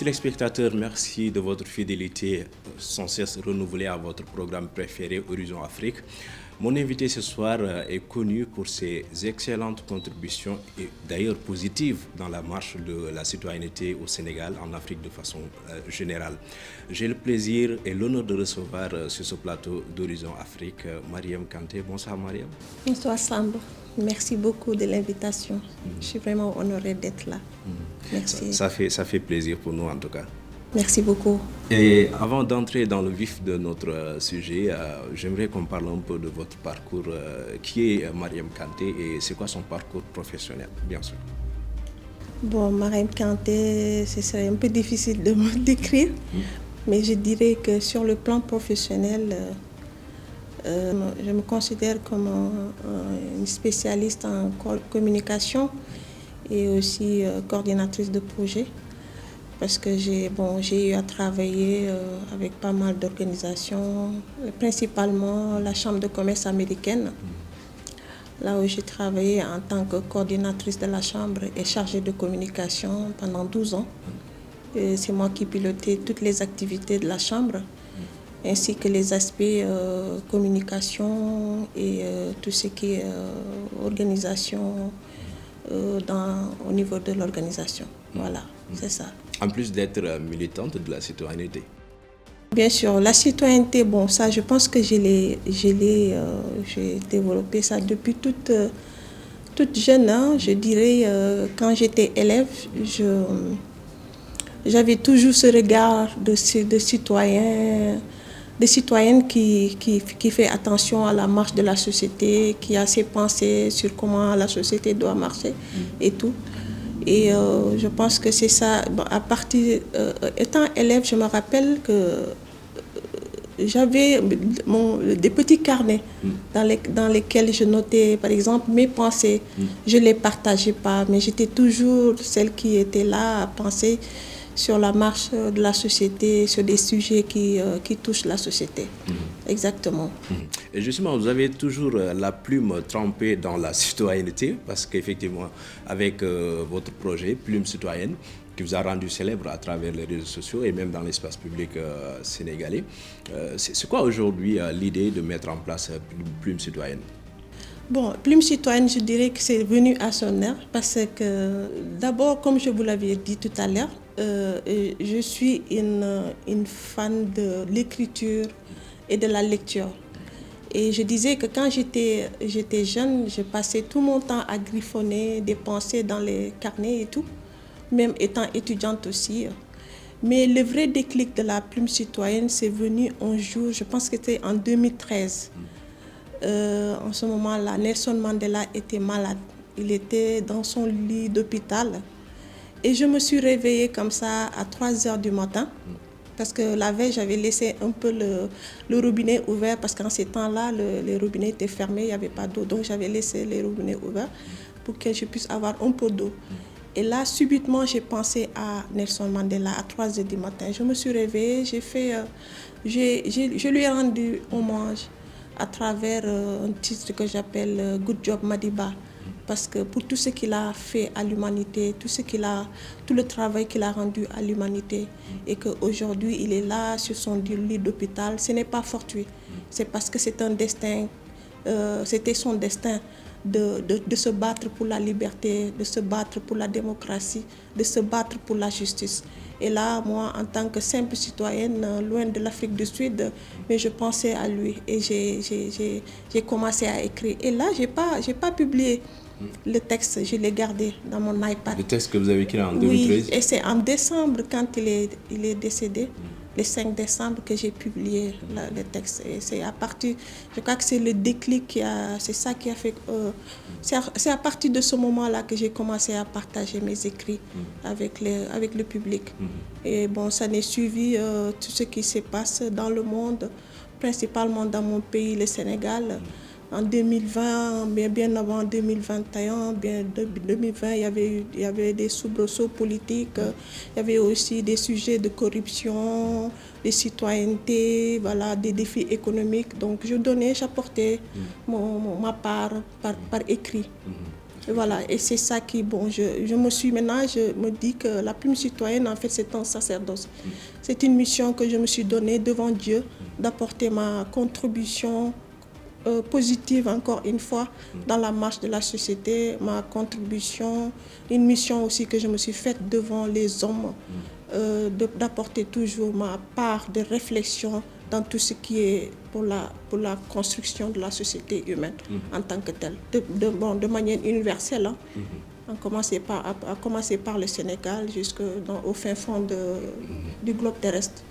téléspectateurs, merci de votre fidélité sans cesse renouvelée à votre programme préféré Horizon Afrique. Mon invité ce soir est connu pour ses excellentes contributions et d'ailleurs positives dans la marche de la citoyenneté au Sénégal, en Afrique de façon générale. J'ai le plaisir et l'honneur de recevoir sur ce plateau d'Horizon Afrique Mariam Kanté. Bonsoir Mariam. Bonsoir Samb. Merci beaucoup de l'invitation. Je suis vraiment honorée d'être là. Merci. Ça fait plaisir pour nous en tout cas. Merci beaucoup. Et avant d'entrer dans le vif de notre sujet, j'aimerais qu'on parle un peu de votre parcours. Qui est Mariam Kanté et c'est quoi son parcours professionnel, bien sûr? Bon, Mariam Kanté, ce serait un peu difficile de me décrire, mais je dirais que sur le plan professionnel, je me considère comme une spécialiste en communication et aussi coordinatrice de projet. Parce que j'ai eu à travailler avec pas mal d'organisations, principalement la Chambre de commerce américaine, là où j'ai travaillé en tant que coordinatrice de la Chambre et chargée de communication pendant 12 ans. Et c'est moi qui pilotais toutes les activités de la Chambre, ainsi que les aspects communication et tout ce qui est organisation au niveau de l'organisation. Voilà, c'est ça. En plus d'être militante de la citoyenneté. Bien sûr, la citoyenneté, bon, ça, je pense que j'ai développé ça depuis toute jeune. Hein. Je dirais, quand j'étais élève, j'avais toujours ce regard de citoyen, de citoyenne qui fait attention à la marche de la société, qui a ses pensées sur comment la société doit marcher et tout. Et je pense que c'est ça. Bon, étant élève, je me rappelle que j'avais des petits carnets dans lesquels je notais, par exemple, mes pensées. Je ne les partageais pas, mais j'étais toujours celle qui était là à penser sur la marche de la société, sur des sujets qui touchent la société. Exactement. Et justement, vous avez toujours la plume trempée dans la citoyenneté, parce qu'effectivement, avec votre projet Plume Citoyenne, qui vous a rendu célèbre à travers les réseaux sociaux et même dans l'espace public sénégalais, c'est quoi aujourd'hui l'idée de mettre en place Plume Citoyenne? Bon, Plume Citoyenne, je dirais que c'est venu à son heure parce que d'abord, comme je vous l'avais dit tout à l'heure, je suis une fan de l'écriture et de la lecture. Et je disais que quand j'étais jeune, je passais tout mon temps à griffonner des pensées dans les carnets et tout, même étant étudiante aussi. Mais le vrai déclic de la Plume Citoyenne, c'est venu un jour, je pense que c'était en 2013. En ce moment-là, Nelson Mandela était malade. Il était dans son lit d'hôpital. Et je me suis réveillée comme ça à 3 heures du matin. Parce que la veille, j'avais laissé un peu le robinet ouvert. Parce qu'en ces temps-là, les robinets étaient fermés, il n'y avait pas d'eau. Donc j'avais laissé les robinets ouverts pour que je puisse avoir un peu d'eau. Et là, subitement, j'ai pensé à Nelson Mandela à 3 heures du matin. Je me suis réveillée, je lui ai rendu hommage à travers un titre que j'appelle Good Job Madiba. Parce que pour tout ce qu'il a fait à l'humanité, tout le travail qu'il a rendu à l'humanité, et qu'aujourd'hui il est là sur son lit d'hôpital, ce n'est pas fortuit. C'est parce que c'est un destin, c'était son destin de se battre pour la liberté, de se battre pour la démocratie, de se battre pour la justice. Et là, moi, en tant que simple citoyenne, loin de l'Afrique du Sud, mais je pensais à lui et j'ai commencé à écrire. Et là, j'ai pas publié le texte, je l'ai gardé dans mon iPad. Le texte que vous avez écrit en 2013? Oui, et c'est en décembre, quand il est décédé, le 5 décembre, que j'ai publié le texte. Et c'est à partir, je crois que c'est le déclic, c'est ça qui a fait... c'est à partir de ce moment-là que j'ai commencé à partager mes écrits avec le public. Et bon, ça n'est suivi tout ce qui se passe dans le monde, principalement dans mon pays, le Sénégal. En 2020, bien avant 2021, bien 2020, il y avait des soubresauts politiques, il y avait aussi des sujets de corruption, de citoyenneté, voilà, des défis économiques. Donc j'apportais ma part par écrit. Et voilà, et c'est ça qui, bon, je me dis que la plume citoyenne, en fait, c'est un sacerdoce. C'est une mission que je me suis donnée devant Dieu, d'apporter ma contribution positive, encore une fois, dans la marche de la société, ma contribution, une mission aussi que je me suis faite devant les hommes, d'apporter toujours ma part de réflexion dans tout ce qui est pour la construction de la société humaine en tant que telle, de manière universelle, hein. À commencer par le Sénégal jusqu'au fin fond du globe terrestre.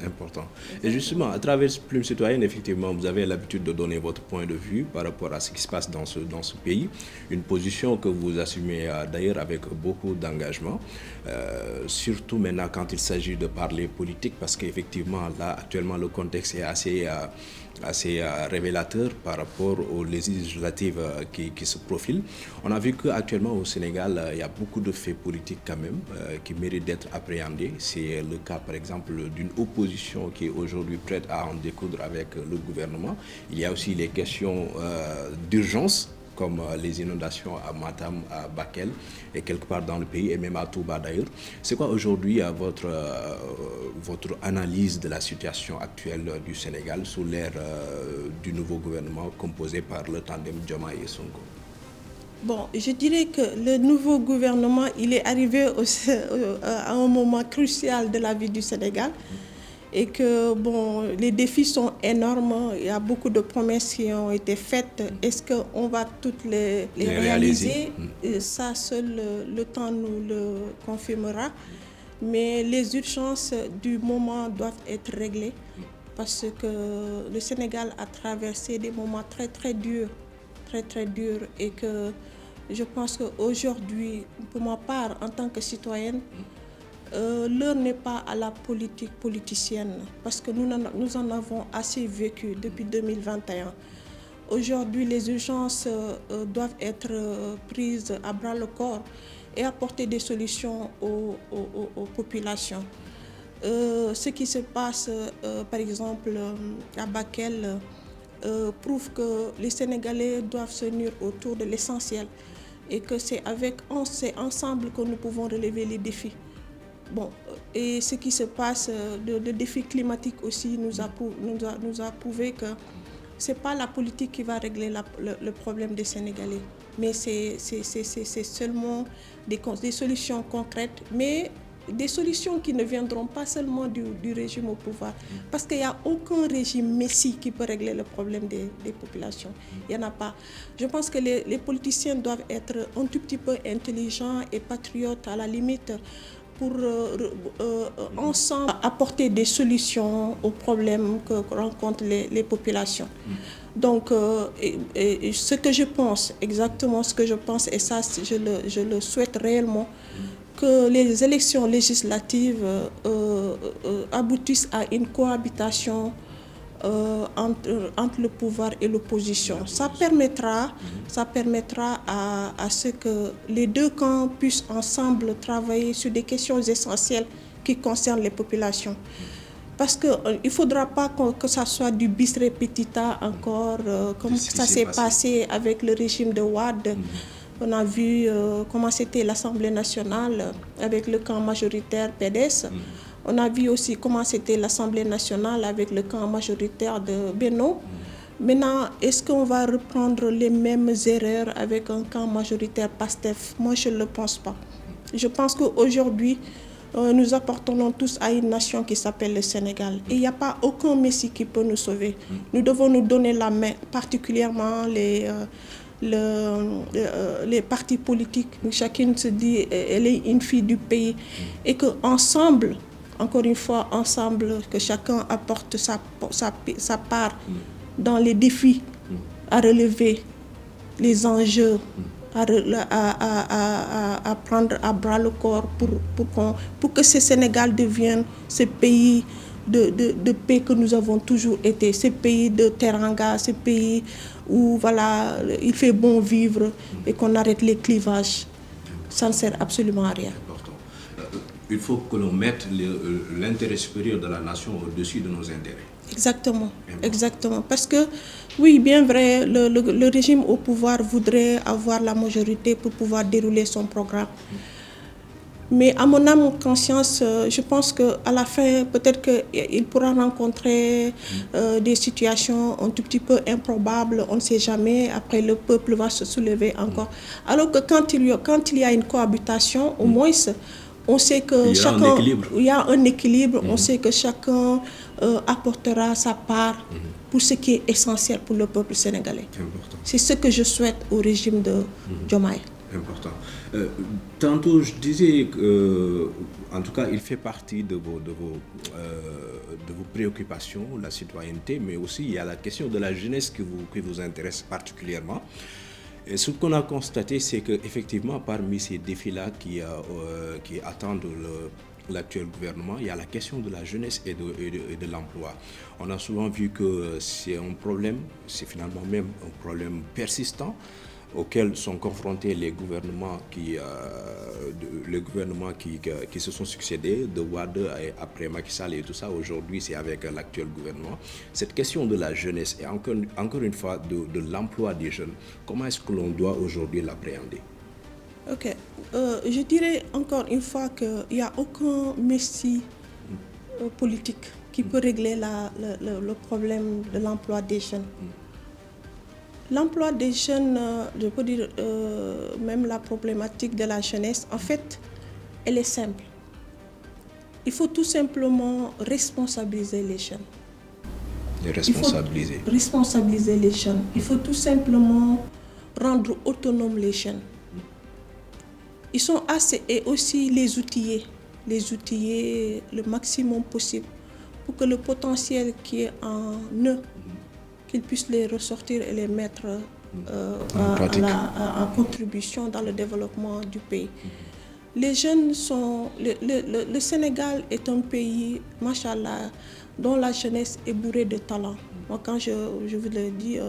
Important. Et justement, à travers Plume Citoyenne, effectivement, vous avez l'habitude de donner votre point de vue par rapport à ce qui se passe dans ce pays. Une position que vous assumez d'ailleurs avec beaucoup d'engagement, surtout maintenant quand il s'agit de parler politique, parce qu'effectivement, là, actuellement, le contexte est assez révélateur par rapport aux législatives qui se profilent. On a vu qu'actuellement au Sénégal, il y a beaucoup de faits politiques quand même qui méritent d'être appréhendés. C'est le cas par exemple d'une opposition qui est aujourd'hui prête à en découdre avec le gouvernement. Il y a aussi les questions d'urgence, comme les inondations à Matam, à Bakel et quelque part dans le pays et même à Touba d'ailleurs. C'est quoi aujourd'hui votre analyse de la situation actuelle du Sénégal sous l'ère du nouveau gouvernement composé par le tandem Diomaye et Sonko? Bon, je dirais que le nouveau gouvernement, il est arrivé à un moment crucial de la vie du Sénégal. Et que bon, les défis sont énormes, il y a beaucoup de promesses qui ont été faites. Est-ce qu'on va toutes les réaliser? Ça, seul le temps nous le confirmera. Mais les urgences du moment doivent être réglées parce que le Sénégal a traversé des moments très très durs et que je pense qu'aujourd'hui, pour ma part, en tant que citoyenne, l'heure n'est pas à la politique politicienne parce que nous en avons assez vécu depuis 2021. Aujourd'hui, les urgences doivent être prises à bras le corps et apporter des solutions aux populations. Ce qui se passe, par exemple, à Bakel, prouve que les Sénégalais doivent se unir autour de l'essentiel et que c'est ensemble que nous pouvons relever les défis. Bon, et ce qui se passe, le défi climatique aussi nous a prouvé que ce n'est pas la politique qui va régler le problème des Sénégalais, mais c'est seulement des solutions concrètes, mais des solutions qui ne viendront pas seulement du régime au pouvoir, parce qu'il n'y a aucun régime messie qui peut régler le problème des populations. Il n'y en a pas. Je pense que les politiciens doivent être un tout petit peu intelligents et patriotes à la limite, pour ensemble apporter des solutions aux problèmes que rencontrent les populations. Donc, ce que je pense, exactement ce que je pense, et ça, je le souhaite réellement, que les élections législatives aboutissent à une cohabitation entre le pouvoir et l'opposition. Ça permettra à ce que les deux camps puissent ensemble travailler sur des questions essentielles qui concernent les populations. Parce qu'il ne faudra pas que ça soit du bis repetita encore, comme ça s'est passé avec le régime de Wade. On a vu comment c'était l'Assemblée nationale avec le camp majoritaire PDS. On a vu aussi comment c'était l'Assemblée nationale avec le camp majoritaire de Benno. Maintenant, est-ce qu'on va reprendre les mêmes erreurs avec un camp majoritaire PASTEF? Moi, je ne le pense pas. Je pense qu'aujourd'hui, nous appartenons tous à une nation qui s'appelle le Sénégal. Et il n'y a pas aucun messie qui peut nous sauver. Nous devons nous donner la main, particulièrement les partis politiques. Chacune se dit elle est une fille du pays. Et qu'ensemble, encore une fois, ensemble, que chacun apporte sa part dans les défis à relever, les enjeux à prendre à bras le corps pour que ce Sénégal devienne ce pays de paix que nous avons toujours été, ce pays de teranga, ce pays où voilà, il fait bon vivre et qu'on arrête les clivages. Ça ne sert absolument à rien. Il faut que l'on mette l'intérêt supérieur de la nation au-dessus de nos intérêts. Exactement, exactement. Parce que, oui, bien vrai, le régime au pouvoir voudrait avoir la majorité pour pouvoir dérouler son programme. Mais à mon âme conscience, je pense qu'à la fin, peut-être qu'il pourra rencontrer des situations un tout petit peu improbables, on ne sait jamais. Après, le peuple va se soulever encore. Alors que quand il y a une cohabitation, au moins, on sait que il y a un équilibre, on sait que chacun apportera sa part pour ce qui est essentiel pour le peuple sénégalais. C'est ce que je souhaite au régime de Diomaye. Important. Tantôt, je disais qu'en tout cas, il fait partie de vos préoccupations, la citoyenneté, mais aussi il y a la question de la jeunesse qui vous intéresse particulièrement. Et ce qu'on a constaté, c'est qu'effectivement, parmi ces défis-là qui attendent l'actuel gouvernement, il y a la question de la jeunesse et de l'emploi. On a souvent vu que c'est un problème, c'est finalement même un problème persistant, auxquels sont confrontés les gouvernements qui se sont succédés, de Wade et après Macky Sall et tout ça. Aujourd'hui, c'est avec l'actuel gouvernement. Cette question de la jeunesse et encore une fois de l'emploi des jeunes, comment est-ce que l'on doit aujourd'hui l'appréhender? Ok. Je dirais encore une fois qu'il n'y a aucun messie politique qui peut régler le problème de l'emploi des jeunes. L'emploi des jeunes, je peux dire même la problématique de la jeunesse, en fait, elle est simple. Il faut tout simplement responsabiliser les jeunes. Responsabiliser les jeunes. Il faut tout simplement rendre autonomes les jeunes. Ils sont assez, et aussi les outiller le maximum possible pour que le potentiel qui est en eux, qu'ils puissent les ressortir et les mettre en contribution dans le développement du pays. Les jeunes sont... Le Sénégal est un pays, machallah, dont la jeunesse est bourrée de talent. Moi, quand je vous le dis,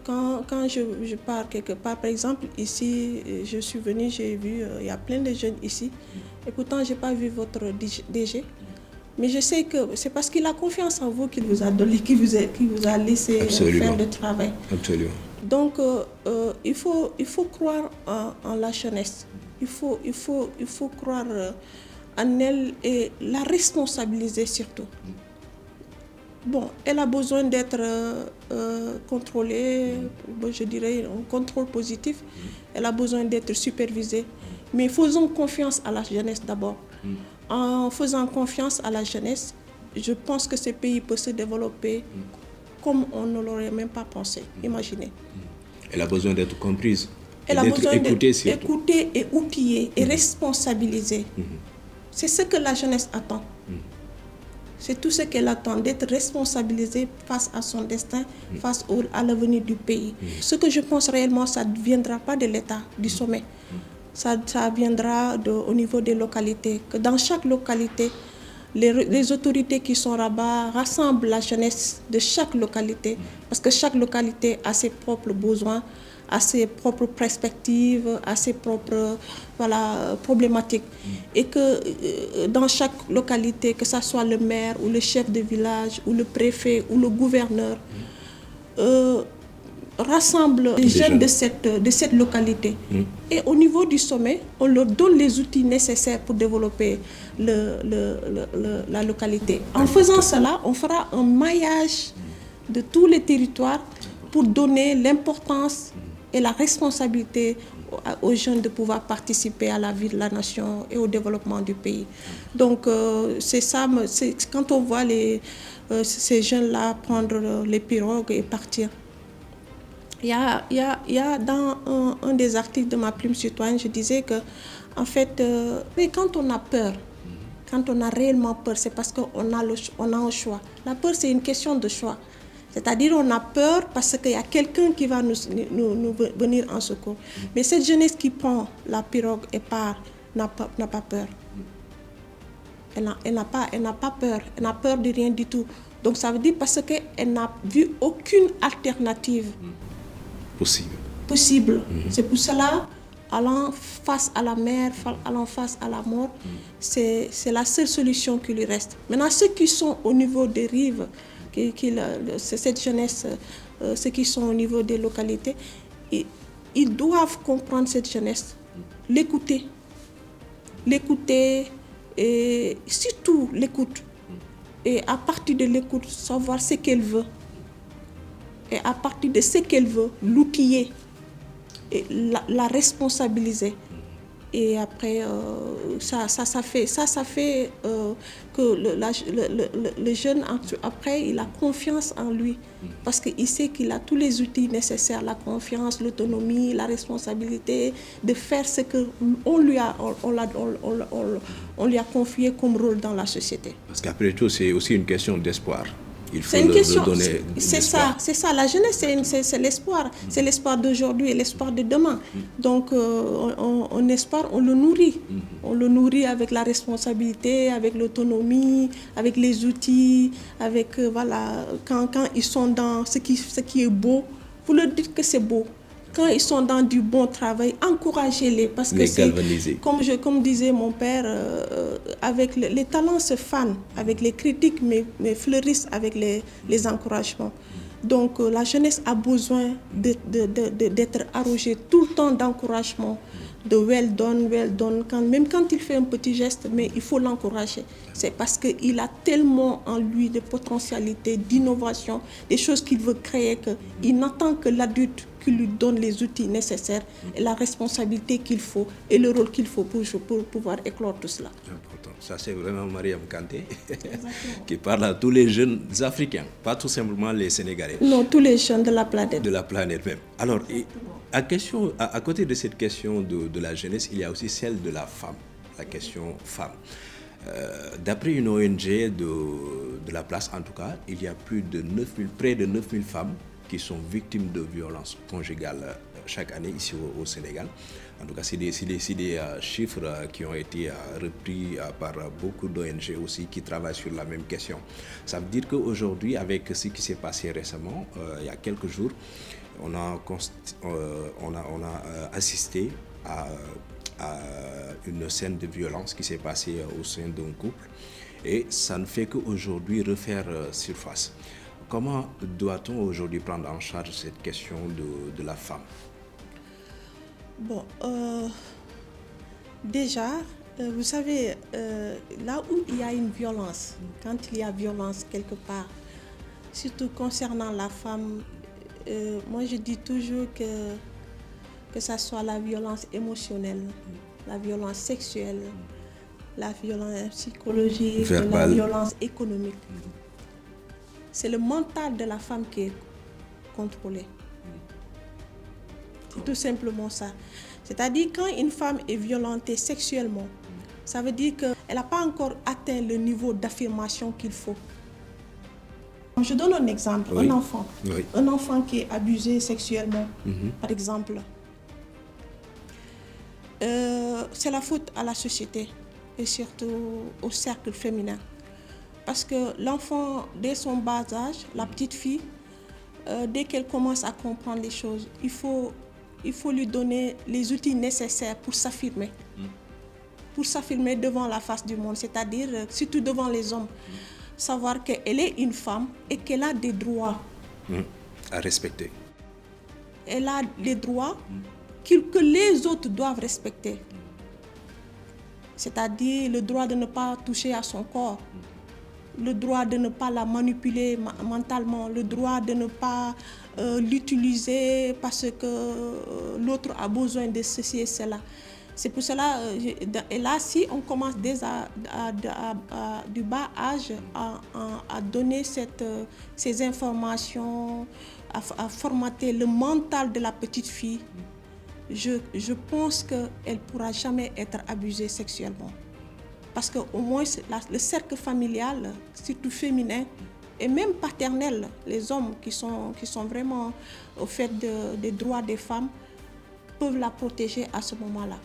quand je pars quelque part, par exemple, ici, je suis venue, j'ai vu, il y a plein de jeunes ici, et pourtant, je n'ai pas vu votre DG. Mais je sais que c'est parce qu'il a confiance en vous qu'il vous a donné, qu'il vous a laissé faire le travail. Absolument. Donc, il faut croire en la jeunesse. Il faut croire en elle et la responsabiliser surtout. Bon, elle a besoin d'être contrôlée, je dirais un contrôle positif. Elle a besoin d'être supervisée. Mais faisons confiance à la jeunesse d'abord. En faisant confiance à la jeunesse, je pense que ce pays peut se développer comme on ne l'aurait même pas pensé. Imaginez. Elle a besoin d'être comprise. Elle a besoin d'être écoutée et outillée et responsabilisée. C'est ce que la jeunesse attend. C'est tout ce qu'elle attend, d'être responsabilisée face à son destin, face à l'avenir du pays. Ce que je pense réellement, ça ne viendra pas de l'État, du sommet. Ça viendra au niveau des localités. Que dans chaque localité, les autorités qui sont là-bas rassemblent la jeunesse de chaque localité. Parce que chaque localité a ses propres besoins, a ses propres perspectives, a ses propres problématiques. Et que dans chaque localité, que ce soit le maire ou le chef de village ou le préfet ou le gouverneur, rassemble les jeunes de cette localité. Et au niveau du sommet, on leur donne les outils nécessaires pour développer la localité. En faisant cela, on fera un maillage de tous les territoires pour donner l'importance et la responsabilité aux jeunes de pouvoir participer à la vie de la nation et au développement du pays. Donc c'est ça, quand on voit ces jeunes-là prendre les pirogues et partir. Il y a dans un des articles de ma plume citoyenne, je disais que, en fait, mais quand on a peur, quand on a réellement peur, c'est parce qu'on a un choix. La peur, c'est une question de choix. C'est-à-dire on a peur parce qu'il y a quelqu'un qui va nous venir en secours. Mais cette jeunesse qui prend la pirogue et part n'a pas peur. Elle n'a pas peur. Elle n'a peur de rien du tout. Donc ça veut dire parce qu'elle n'a vu aucune alternative possible. C'est pour cela, allant face à la mer, allant face à la mort. C'est la seule solution qui lui reste. Maintenant, ceux qui sont au niveau des rives, cette jeunesse, ceux qui sont au niveau des localités, ils doivent comprendre cette jeunesse, l'écouter et surtout l'écoute. Et à partir de l'écoute, savoir ce qu'elle veut. Et à partir de ce qu'elle veut, l'outiller et la responsabiliser. Et après, ça fait que le jeune, après, il a confiance en lui. Parce qu'il sait qu'il a tous les outils nécessaires, la confiance, l'autonomie, la responsabilité, de faire ce qu'on lui a confié comme rôle dans la société. Parce qu'après tout, c'est aussi une question d'espoir. Il faut leur donner c'est ça. La jeunesse, c'est l'espoir. C'est l'espoir d'aujourd'hui et l'espoir de demain. Donc, on espère, on le nourrit. On le nourrit avec la responsabilité, avec l'autonomie, avec les outils, avec, quand ils sont dans ce qui est beau, vous leur dites que c'est beau. Quand ils sont dans du bon travail, encouragez-les. Parce que c'est, comme disait mon père, avec les talents se fanent, avec les critiques, mais fleurissent avec les encouragements. Donc la jeunesse a besoin d'être arrogée tout le temps d'encouragement, de well done, même quand il fait un petit geste, mais il faut l'encourager. C'est parce qu'il a tellement en lui de potentialités, d'innovation, des choses qu'il veut créer, qu'il n'attend que l'adulte qui lui donne les outils nécessaires et la responsabilité qu'il faut et le rôle qu'il faut pour pouvoir éclore tout cela. Ça, c'est vraiment Mariam Kanté qui parle à tous les jeunes africains, pas tout simplement les Sénégalais. Non, tous les jeunes de la planète. De la planète même. Alors, à côté de cette question de la jeunesse, il y a aussi celle de la femme, la question femme. D'après une ONG de la place, en tout cas, il y a près de 9000 femmes qui sont victimes de violences conjugales chaque année ici au Sénégal. En tout cas, c'est des chiffres qui ont été repris par beaucoup d'ONG aussi qui travaillent sur la même question. Ça veut dire qu'aujourd'hui, avec ce qui s'est passé récemment, il y a quelques jours, on a assisté à une scène de violence qui s'est passée au sein d'un couple et ça ne fait qu'aujourd'hui refaire surface. Comment doit-on aujourd'hui prendre en charge cette question de la femme? Bon, déjà, vous savez, là où il y a une violence, quand il y a violence quelque part, surtout concernant la femme, moi je dis toujours que ça soit la violence émotionnelle, la violence sexuelle, la violence psychologique, la violence économique. C'est le mental de la femme qui est contrôlé. C'est tout simplement ça. C'est-à-dire quand une femme est violentée sexuellement, ça veut dire qu'elle n'a pas encore atteint le niveau d'affirmation qu'il faut. Je donne un exemple, un enfant. Oui. Un enfant qui est abusé sexuellement, par exemple. C'est la faute à la société et surtout au cercle féminin. Parce que l'enfant, dès son bas âge, la petite fille, dès qu'elle commence à comprendre les choses, il faut lui donner les outils nécessaires pour s'affirmer. Pour s'affirmer devant la face du monde, c'est-à-dire surtout devant les hommes. Savoir qu'elle est une femme et qu'elle a des droits. À respecter. Elle a des droits que les autres doivent respecter. C'est-à-dire le droit de ne pas toucher à son corps, le droit de ne pas la manipuler mentalement, le droit de ne pas l'utiliser parce que l'autre a besoin de ceci et cela. C'est pour cela, et là, si on commence dès du bas âge à donner ces informations, à formater le mental de la petite fille, je pense qu'elle ne pourra jamais être abusée sexuellement. Parce qu'au moins, le cercle familial, surtout féminin, et même paternel, les hommes qui sont vraiment au fait des droits des femmes, peuvent la protéger à ce moment-là.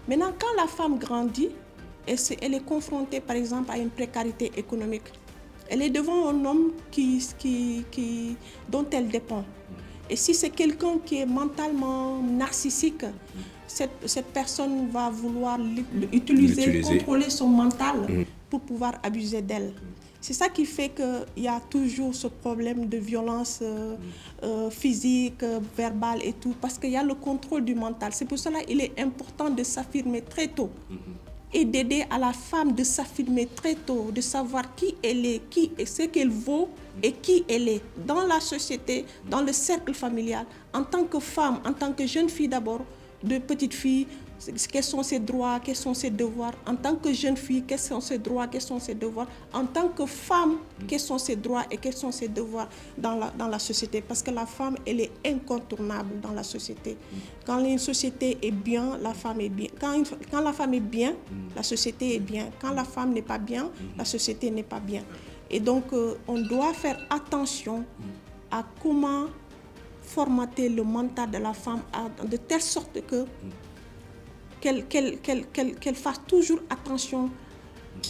Maintenant, quand la femme grandit, elle est confrontée, par exemple, à une précarité économique. Elle est devant un homme dont elle dépend. Et si c'est quelqu'un qui est mentalement narcissique, cette personne va vouloir utiliser, contrôler son mental pour pouvoir abuser d'elle. C'est ça qui fait qu'il y a toujours ce problème de violence physique, verbale et tout, parce qu'il y a le contrôle du mental. C'est pour cela qu'il est important de s'affirmer très tôt et d'aider à la femme de s'affirmer très tôt, de savoir qui elle est, ce qu'elle vaut et qui elle est dans la société, dans le cercle familial, en tant que femme, en tant que jeune fille d'abord, de petite fille, quels sont ses droits, quels sont ses devoirs. En tant que jeune fille, quels sont ses droits, quels sont ses devoirs. En tant que femme, quels sont ses droits et quels sont ses devoirs dans la société. Parce que la femme, elle est incontournable dans la société. Quand une société est bien, la femme est bien. Quand la femme est bien, la société est bien. Quand la femme n'est pas bien, la société n'est pas bien. Et donc, on doit faire attention à comment formater le mental de la femme de telle sorte qu'elle fasse toujours attention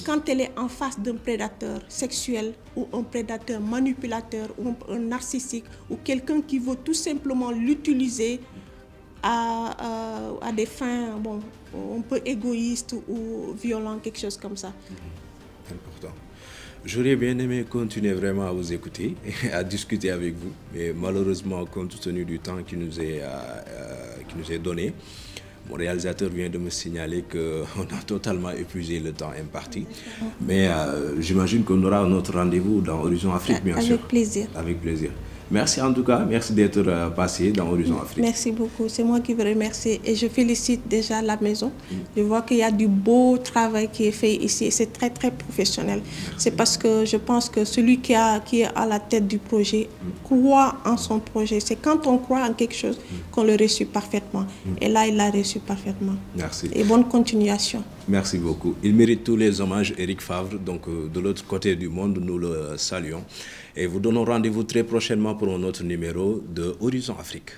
quand elle est en face d'un prédateur sexuel ou un prédateur manipulateur ou un narcissique ou quelqu'un qui veut tout simplement l'utiliser à des fins un peu égoïstes ou violentes, quelque chose comme ça. Important. J'aurais bien aimé continuer vraiment à vous écouter et à discuter avec vous, mais malheureusement, compte tenu du temps qui nous est donné, mon réalisateur vient de me signaler qu'on a totalement épuisé le temps imparti. Mais j'imagine qu'on aura un autre rendez-vous dans Horizon Afrique, bien sûr. Avec plaisir. Avec plaisir. Merci en tout cas, merci d'être passé dans Horizon Afrique. Merci beaucoup, c'est moi qui vous remercie et je félicite déjà la maison. Je vois qu'il y a du beau travail qui est fait ici et c'est très très professionnel. C'est parce que je pense que celui qui est à la tête du projet croit en son projet. C'est quand on croit en quelque chose qu'on le reçoit parfaitement. Et là, il l'a reçu parfaitement. Merci. Et bonne continuation. Merci beaucoup. Il mérite tous les hommages, Eric Favre. Donc, de l'autre côté du monde, nous le saluons. Et vous donnons rendez-vous très prochainement pour un autre numéro de Horizon Afrique.